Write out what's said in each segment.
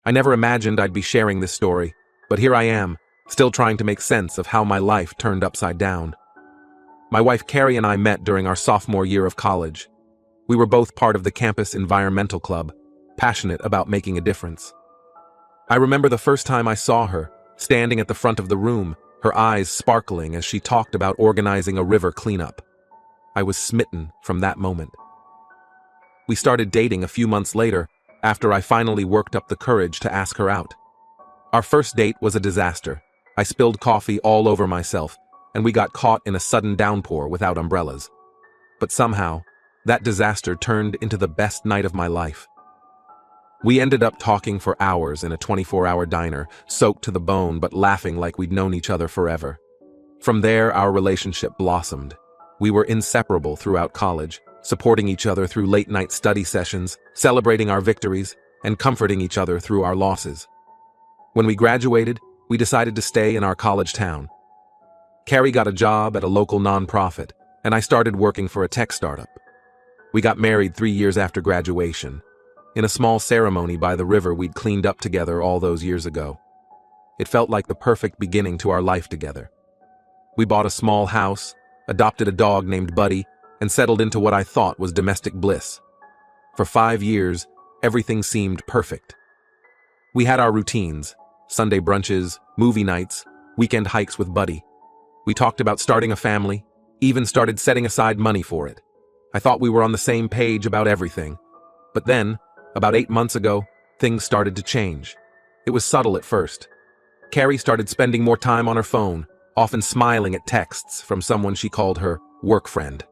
I never imagined I'd be sharing this story, but here I am, still trying to make sense of how my life turned upside down. My wife Carrie and I met during our sophomore year of college. We were both part of the campus environmental club, passionate about making a difference. I remember the first time I saw her, standing at the front of the room, her eyes sparkling as she talked about organizing a river cleanup. I was smitten from that moment. We started dating a few months later, after I finally worked up the courage to ask her out. Our first date was a disaster. I spilled coffee all over myself, and we got caught in a sudden downpour without umbrellas. But somehow, that disaster turned into the best night of my life. We ended up talking for hours in a 24-hour diner, soaked to the bone but laughing like we'd known each other forever. From there, our relationship blossomed. We were inseparable throughout college, supporting each other through late-night study sessions, celebrating our victories, and comforting each other through our losses. When we graduated, we decided to stay in our college town. Carrie got a job at a local nonprofit, and I started working for a tech startup. We got married 3 years after graduation, in a small ceremony by the river we'd cleaned up together all those years ago. It felt like the perfect beginning to our life together. We bought a small house, adopted a dog named Buddy, and settled into what I thought was domestic bliss. For 5 years, everything seemed perfect. We had our routines, Sunday brunches, movie nights, weekend hikes with Buddy. We talked about starting a family, even started setting aside money for it. I thought we were on the same page about everything. But then, about 8 months ago, things started to change. It was subtle at first. Carrie started spending more time on her phone, often smiling at texts from someone she called her work friend.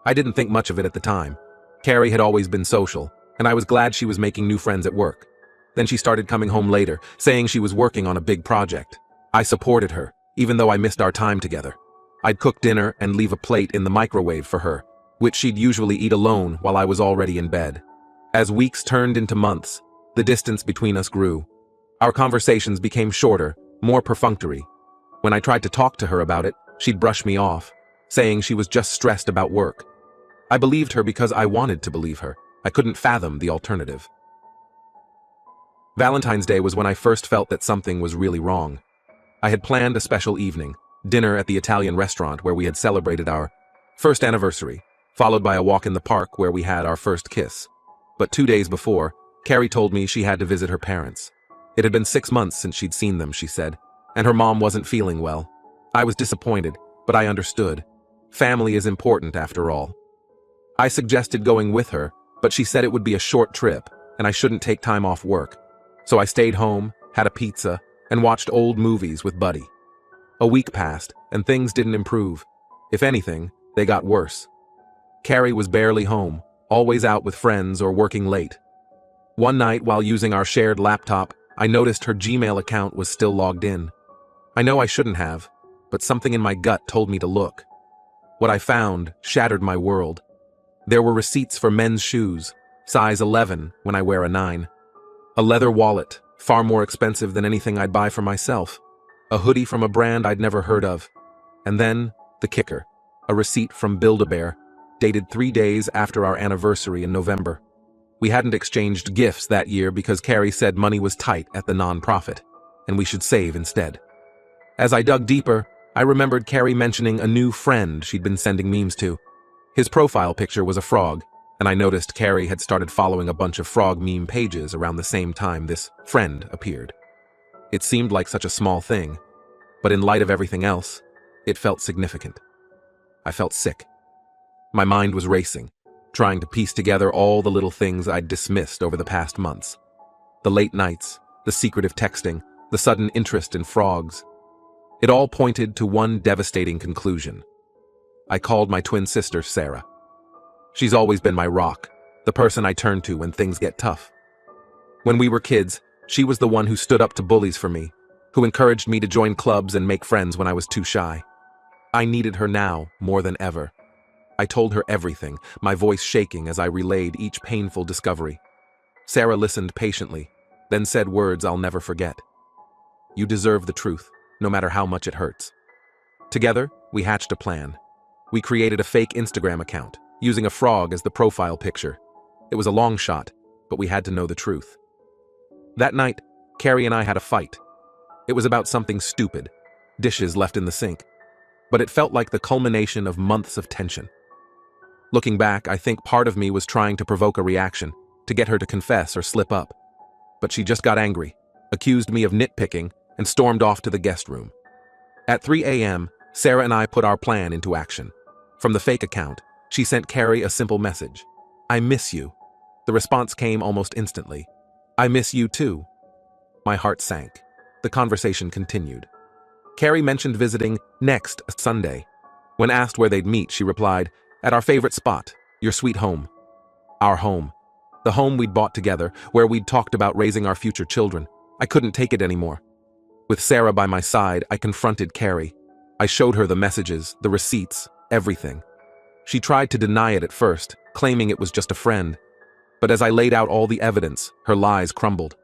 I didn't think much of it at the time. Carrie had always been social, and I was glad she was making new friends at work. Then she started coming home later, saying she was working on a big project. I supported her, even though I missed our time together. I'd cook dinner and leave a plate in the microwave for her, which she'd usually eat alone while I was already in bed. As weeks turned into months, the distance between us grew. Our conversations became shorter, more perfunctory. When I tried to talk to her about it, she'd brush me off, saying she was just stressed about work. I believed her because I wanted to believe her. I couldn't fathom the alternative. Valentine's Day was when I first felt that something was really wrong. I had planned a special evening, dinner at the Italian restaurant where we had celebrated our first anniversary, followed by a walk in the park where we had our first kiss. But 2 days before, Carrie told me she had to visit her parents. It had been 6 months since she'd seen them, she said, and her mom wasn't feeling well. I was disappointed, but I understood. Family is important after all. I suggested going with her, but she said it would be a short trip, and I shouldn't take time off work. So I stayed home, had a pizza, and watched old movies with Buddy. A week passed, and things didn't improve. If anything, they got worse. Carrie was barely home, always out with friends or working late. One night, while using our shared laptop, I noticed her Gmail account was still logged in. I know I shouldn't have, but something in my gut told me to look. What I found shattered my world. There were receipts for men's shoes, size 11 when I wear a 9. A leather wallet, far more expensive than anything I'd buy for myself. A hoodie from a brand I'd never heard of. And then, the kicker, a receipt from Build-A-Bear, dated 3 days after our anniversary in November. We hadn't exchanged gifts that year because Carrie said money was tight at the nonprofit, and we should save instead. As I dug deeper, I remembered Carrie mentioning a new friend she'd been sending memes to. His profile picture was a frog, and I noticed Carrie had started following a bunch of frog meme pages around the same time this friend appeared. It seemed like such a small thing, but in light of everything else, it felt significant. I felt sick. My mind was racing, trying to piece together all the little things I'd dismissed over the past months. The late nights, the secretive texting, the sudden interest in frogs. It all pointed to one devastating conclusion. I called my twin sister, Sarah. She's always been my rock, the person I turn to when things get tough. When we were kids, she was the one who stood up to bullies for me, who encouraged me to join clubs and make friends when I was too shy. I needed her now more than ever. I told her everything, my voice shaking as I relayed each painful discovery. Sarah listened patiently, then said words I'll never forget. You deserve the truth, no matter how much it hurts. Together, we hatched a plan. We created a fake Instagram account, using a frog as the profile picture. It was a long shot, but we had to know the truth. That night, Carrie and I had a fight. It was about something stupid, dishes left in the sink, but it felt like the culmination of months of tension. Looking back, I think part of me was trying to provoke a reaction, to get her to confess or slip up. But she just got angry, accused me of nitpicking, and stormed off to the guest room. At 3 a.m., Sarah and I put our plan into action. From the fake account, she sent Carrie a simple message. "I miss you." The response came almost instantly. "I miss you too." My heart sank. The conversation continued. Carrie mentioned visiting next Sunday. When asked where they'd meet, she replied, "At our favorite spot, your sweet home." Our home. The home we'd bought together, where we'd talked about raising our future children. I couldn't take it anymore. With Sarah by my side, I confronted Carrie. I showed her the messages, the receipts, everything. She tried to deny it at first, claiming it was just a friend. But as I laid out all the evidence, her lies crumbled.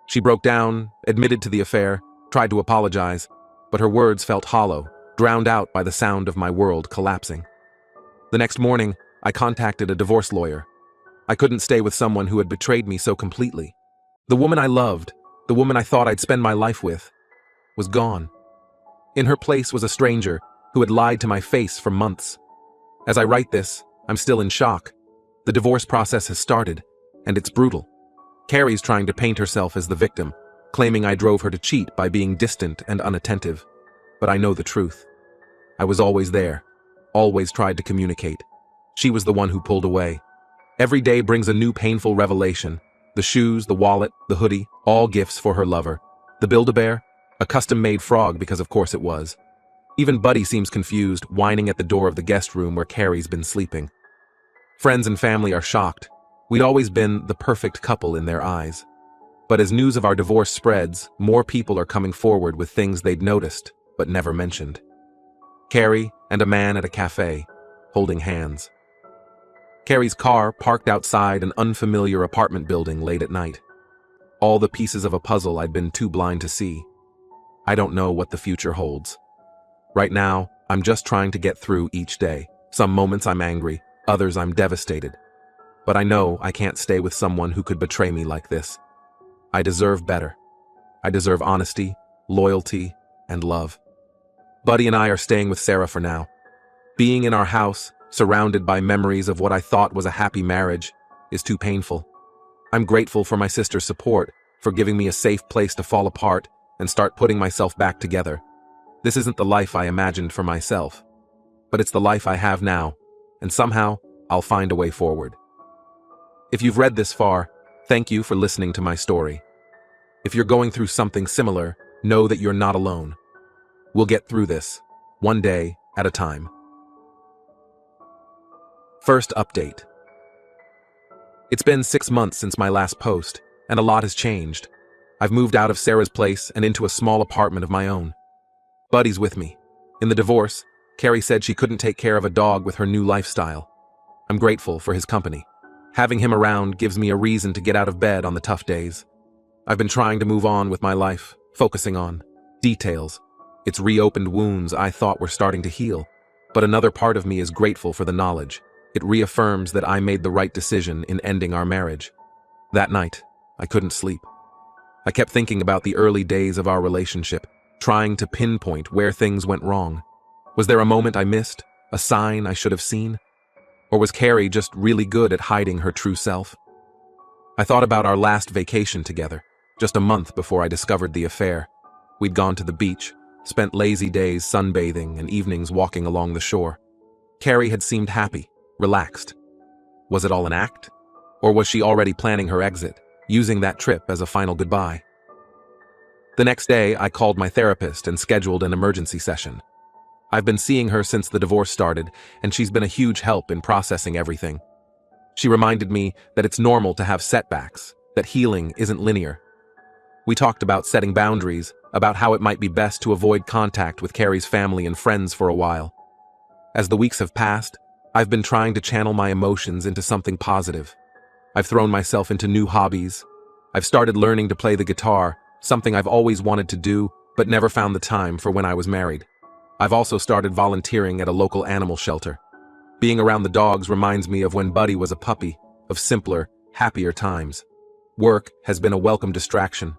She broke down, admitted to the affair, tried to apologize, but her words felt hollow, drowned out by the sound of my world collapsing. The next morning, I contacted a divorce lawyer. I couldn't stay with someone who had betrayed me so completely. The woman I loved, the woman I thought I'd spend my life with, was gone. In her place was a stranger who had lied to my face for months. As I write this, I'm still in shock. The divorce process has started, and it's brutal. Carrie's trying to paint herself as the victim, claiming I drove her to cheat by being distant and unattentive. But I know the truth. I was always there, always tried to communicate. She was the one who pulled away. Every day brings a new painful revelation. The shoes, the wallet, the hoodie, all gifts for her lover. The Build-A-Bear? A custom-made frog, because of course it was. Even Buddy seems confused, whining at the door of the guest room where Carrie's been sleeping. Friends and family are shocked. We'd always been the perfect couple in their eyes. But as news of our divorce spreads, more people are coming forward with things they'd noticed, but never mentioned. Carrie and a man at a cafe, holding hands. Carrie's car parked outside an unfamiliar apartment building late at night. All the pieces of a puzzle I'd been too blind to see. I don't know what the future holds. Right now, I'm just trying to get through each day. Some moments I'm angry, others I'm devastated. But I know I can't stay with someone who could betray me like this. I deserve better. I deserve honesty, loyalty, and love. Buddy and I are staying with Sarah for now. Being in our house, surrounded by memories of what I thought was a happy marriage, is too painful. I'm grateful for my sister's support, for giving me a safe place to fall apart and start putting myself back together. This isn't the life I imagined for myself, but it's the life I have now, and somehow I'll find a way forward. If you've read this far, thank you for listening to my story. If you're going through something similar, know that you're not alone. We'll get through this, one day at a time. First update. It's been 6 months since my last post, and a lot has changed. I've moved out of Sarah's place and into a small apartment of my own. Buddy's with me. In the divorce, Carrie said she couldn't take care of a dog with her new lifestyle. I'm grateful for his company. Having him around gives me a reason to get out of bed on the tough days. I've been trying to move on with my life, focusing on details. It's reopened wounds I thought were starting to heal, but another part of me is grateful for the knowledge. It reaffirms that I made the right decision in ending our marriage. That night, I couldn't sleep. I kept thinking about the early days of our relationship, trying to pinpoint where things went wrong. Was there a moment I missed? A sign I should have seen? Or was Carrie just really good at hiding her true self? I thought about our last vacation together, just a month before I discovered the affair. We'd gone to the beach, spent lazy days sunbathing and evenings walking along the shore. Carrie had seemed happy, relaxed. Was it all an act? Or was she already planning her exit, using that trip as a final goodbye? The next day, I called my therapist and scheduled an emergency session. I've been seeing her since the divorce started, and she's been a huge help in processing everything. She reminded me that it's normal to have setbacks, that healing isn't linear. We talked about setting boundaries, about how it might be best to avoid contact with Carrie's family and friends for a while. As the weeks have passed, I've been trying to channel my emotions into something positive. I've thrown myself into new hobbies. I've started learning to play the guitar, something I've always wanted to do, but never found the time for when I was married. I've also started volunteering at a local animal shelter. Being around the dogs reminds me of when Buddy was a puppy, of simpler, happier times. Work has been a welcome distraction.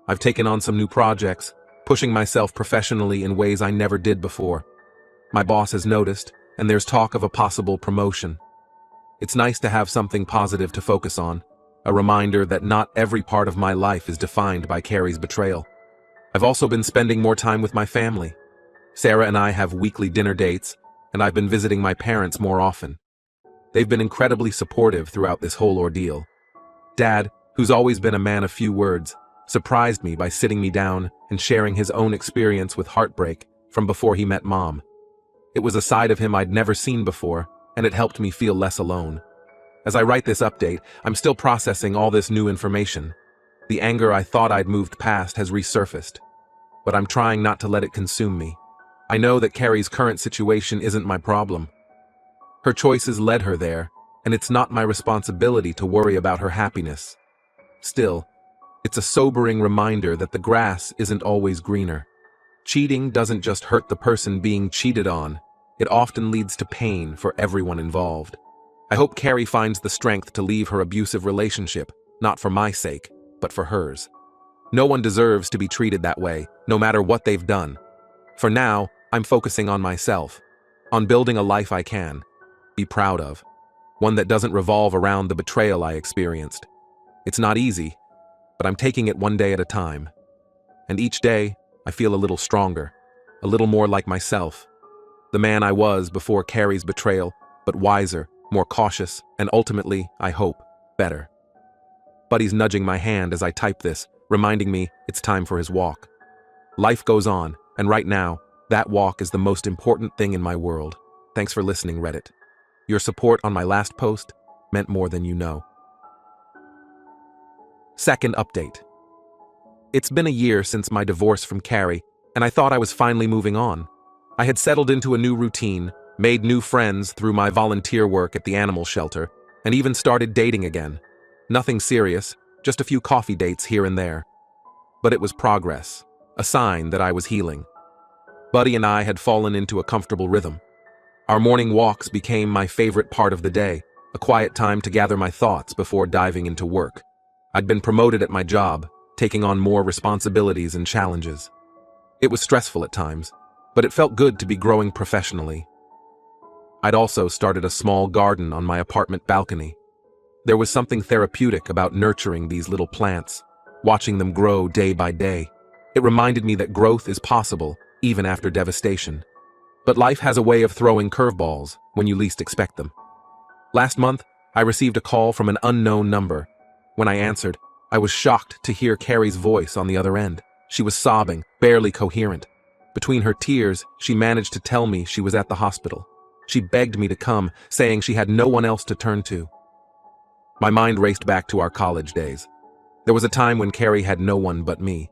I've taken on some new projects, pushing myself professionally in ways I never did before. My boss has noticed, and there's talk of a possible promotion. It's nice to have something positive to focus on, a reminder that not every part of my life is defined by Carrie's betrayal. I've also been spending more time with my family. Sarah and I have weekly dinner dates, and I've been visiting my parents more often. They've been incredibly supportive throughout this whole ordeal. Dad, who's always been a man of few words, surprised me by sitting me down and sharing his own experience with heartbreak from before he met Mom. It was a side of him I'd never seen before, and it helped me feel less alone. As I write this update, I'm still processing all this new information. The anger I thought I'd moved past has resurfaced, but I'm trying not to let it consume me. I know that Carrie's current situation isn't my problem. Her choices led her there, and it's not my responsibility to worry about her happiness. Still, it's a sobering reminder that the grass isn't always greener. Cheating doesn't just hurt the person being cheated on, it often leads to pain for everyone involved. I hope Carrie finds the strength to leave her abusive relationship, not for my sake, but for hers. No one deserves to be treated that way, no matter what they've done. For now, I'm focusing on myself, on building a life I can be proud of, one that doesn't revolve around the betrayal I experienced. It's not easy, but I'm taking it one day at a time. And each day, I feel a little stronger, a little more like myself. The man I was before Carrie's betrayal, but wiser, more cautious, and ultimately, I hope, better. Buddy's nudging my hand as I type this, reminding me it's time for his walk. Life goes on, and right now, that walk is the most important thing in my world. Thanks for listening, Reddit. Your support on my last post meant more than you know. Second update. It's been a year since my divorce from Carrie, and I thought I was finally moving on. I had settled into a new routine, made new friends through my volunteer work at the animal shelter, and even started dating again. Nothing serious, just a few coffee dates here and there. But it was progress, a sign that I was healing. Buddy and I had fallen into a comfortable rhythm. Our morning walks became my favorite part of the day, a quiet time to gather my thoughts before diving into work. I'd been promoted at my job, taking on more responsibilities and challenges. It was stressful at times, but it felt good to be growing professionally. I'd also started a small garden on my apartment balcony. There was something therapeutic about nurturing these little plants, watching them grow day by day. It reminded me that growth is possible, even after devastation. But life has a way of throwing curveballs when you least expect them. Last month, I received a call from an unknown number. When I answered, I was shocked to hear Carrie's voice on the other end. She was sobbing, barely coherent. Between her tears, she managed to tell me she was at the hospital. She begged me to come, saying she had no one else to turn to. My mind raced back to our college days. There was a time when Carrie had no one but me.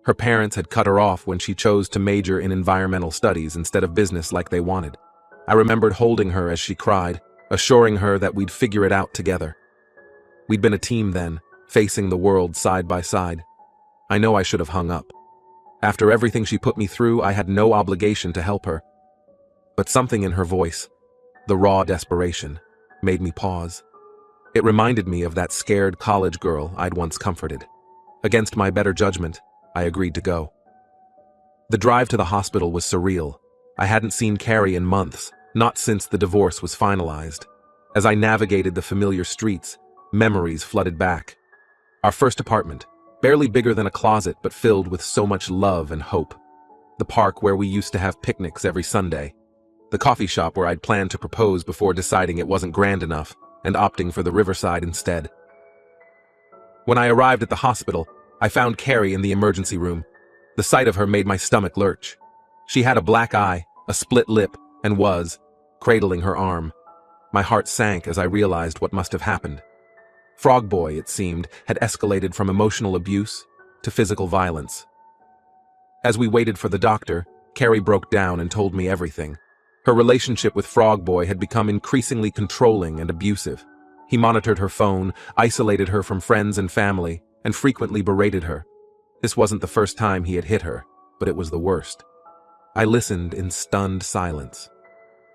Her parents had cut her off when she chose to major in environmental studies instead of business like they wanted. I remembered holding her as she cried, assuring her that we'd figure it out together. We'd been a team then, facing the world side by side. I know I should have hung up. After everything she put me through, I had no obligation to help her. But something in her voice, the raw desperation, made me pause. It reminded me of that scared college girl I'd once comforted. Against my better judgment, I agreed to go. The drive to the hospital was surreal. I hadn't seen Carrie in months, not since the divorce was finalized. As I navigated the familiar streets, memories flooded back. Our first apartment, barely bigger than a closet but filled with so much love and hope. The park where we used to have picnics every Sunday. The coffee shop where I'd planned to propose before deciding it wasn't grand enough and opting for the riverside instead. When I arrived at the hospital, I found Carrie in the emergency room. The sight of her made my stomach lurch. She had a black eye, a split lip, and was cradling her arm. My heart sank as I realized what must have happened. Frog Boy, it seemed, had escalated from emotional abuse to physical violence. As we waited for the doctor, Carrie broke down and told me everything. Her relationship with Frog Boy had become increasingly controlling and abusive. He monitored her phone, isolated her from friends and family, and frequently berated her. This wasn't the first time he had hit her, but it was the worst. I listened in stunned silence.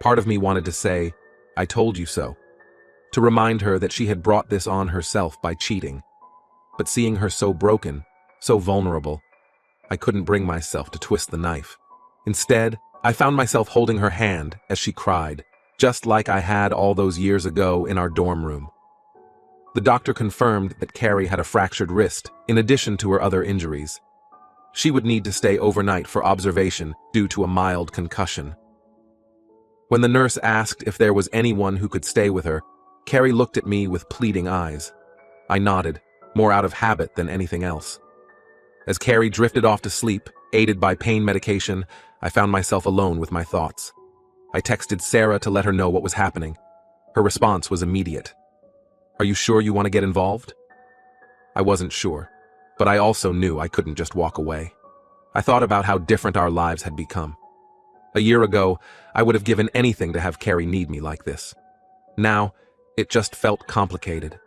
Part of me wanted to say, "I told you so," to remind her that she had brought this on herself by cheating. but seeing her so broken, so vulnerable, I couldn't bring myself to twist the knife. Instead, I found myself holding her hand as she cried, just like I had all those years ago in our dorm room. The doctor confirmed that Carrie had a fractured wrist, in addition to her other injuries. She would need to stay overnight for observation due to a mild concussion. When the nurse asked if there was anyone who could stay with her, Carrie looked at me with pleading eyes. I nodded, more out of habit than anything else. As Carrie drifted off to sleep, aided by pain medication, I found myself alone with my thoughts. I texted Sarah to let her know what was happening. Her response was immediate. "Are you sure you want to get involved?" I wasn't sure, but I also knew I couldn't just walk away. I thought about how different our lives had become. A year ago, I would have given anything to have Carrie need me like this. Now, it just felt complicated.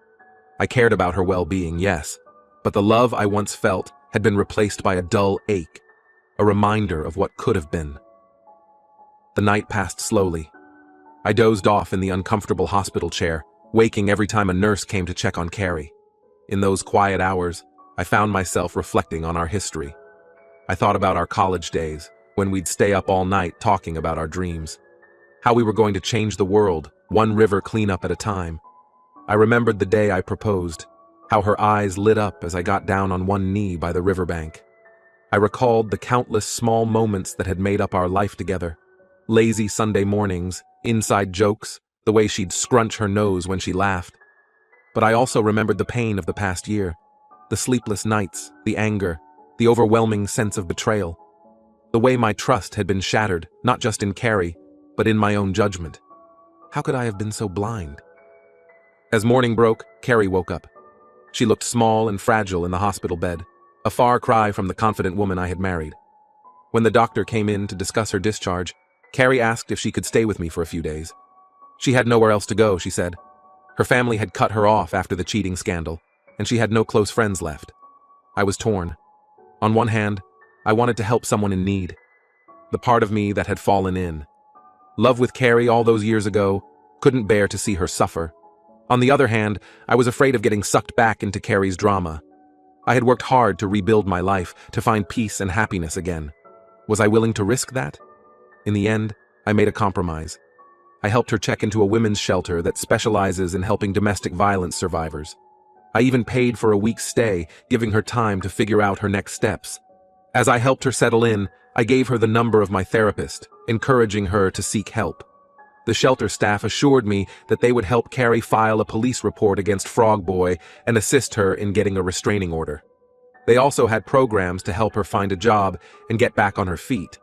I cared about her well-being, yes, but the love I once felt had been replaced by a dull ache, a reminder of what could have been. The night passed slowly. I dozed off in the uncomfortable hospital chair, waking every time a nurse came to check on Carrie. In those quiet hours, I found myself reflecting on our history. I thought about our college days, when we'd stay up all night talking about our dreams. How we were going to change the world, one river cleanup at a time. I remembered the day I proposed, how her eyes lit up as I got down on one knee by the riverbank. I recalled the countless small moments that had made up our life together. Lazy Sunday mornings, inside jokes, the way she'd scrunch her nose when she laughed. But I also remembered the pain of the past year, the sleepless nights, the anger, the overwhelming sense of betrayal. The way my trust had been shattered, not just in Carrie, but in my own judgment. How could I have been so blind? As morning broke, Carrie woke up. She looked small and fragile in the hospital bed, a far cry from the confident woman I had married. When the doctor came in to discuss her discharge, Carrie asked if she could stay with me for a few days. She had nowhere else to go, she said. Her family had cut her off after the cheating scandal, and she had no close friends left. I was torn. On one hand, I wanted to help someone in need, the part of me that had fallen in. Love with Carrie all those years ago, couldn't bear to see her suffer. On the other hand, I was afraid of getting sucked back into Carrie's drama. I had worked hard to rebuild my life, to find peace and happiness again. Was I willing to risk that? In the end, I made a compromise. I helped her check into a women's shelter that specializes in helping domestic violence survivors. I even paid for a week's stay, giving her time to figure out her next steps. As I helped her settle in, I gave her the number of my therapist, encouraging her to seek help. The shelter staff assured me that they would help Carrie file a police report against Frog Boy and assist her in getting a restraining order. They also had programs to help her find a job and get back on her feet.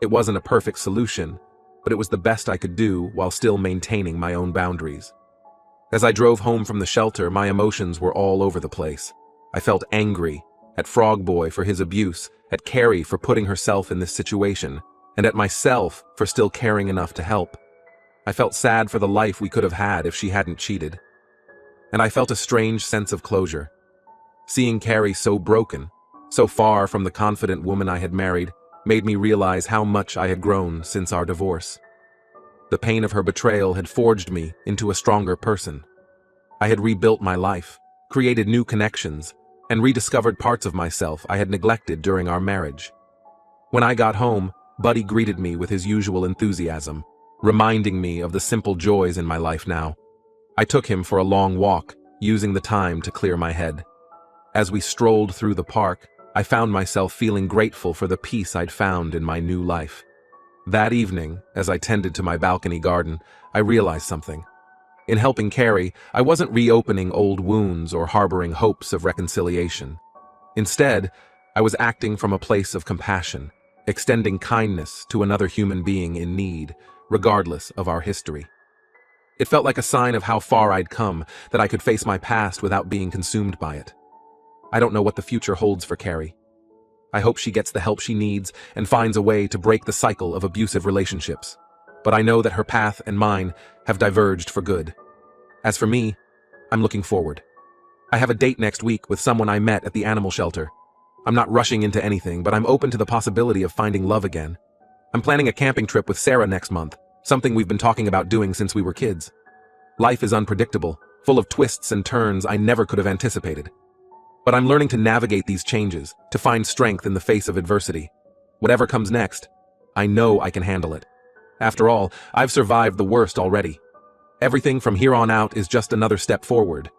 It wasn't a perfect solution, but it was the best I could do while still maintaining my own boundaries. As I drove home from the shelter, my emotions were all over the place. I felt angry at Frog Boy for his abuse, at Carrie for putting herself in this situation, and at myself for still caring enough to help. I felt sad for the life we could have had if she hadn't cheated. And I felt a strange sense of closure. Seeing Carrie so broken, so far from the confident woman I had married, made me realize how much I had grown since our divorce. The pain of her betrayal had forged me into a stronger person. I had rebuilt my life, created new connections, and rediscovered parts of myself I had neglected during our marriage. When I got home, Buddy greeted me with his usual enthusiasm, reminding me of the simple joys in my life now. I took him for a long walk, using the time to clear my head. As we strolled through the park, I found myself feeling grateful for the peace I'd found in my new life. That evening, as I tended to my balcony garden, I realized something. In helping Carrie, I wasn't reopening old wounds or harboring hopes of reconciliation. Instead, I was acting from a place of compassion, extending kindness to another human being in need, regardless of our history. It felt like a sign of how far I'd come, that I could face my past without being consumed by it. I don't know what the future holds for Carrie. I hope she gets the help she needs and finds a way to break the cycle of abusive relationships. But I know that her path and mine have diverged for good. As for me, I'm looking forward. I have a date next week with someone I met at the animal shelter. I'm not rushing into anything, but I'm open to the possibility of finding love again. I'm planning a camping trip with Sarah next month, something we've been talking about doing since we were kids. Life is unpredictable, full of twists and turns I never could have anticipated. But I'm learning to navigate these changes, to find strength in the face of adversity. Whatever comes next, I know I can handle it. After all, I've survived the worst already. Everything from here on out is just another step forward.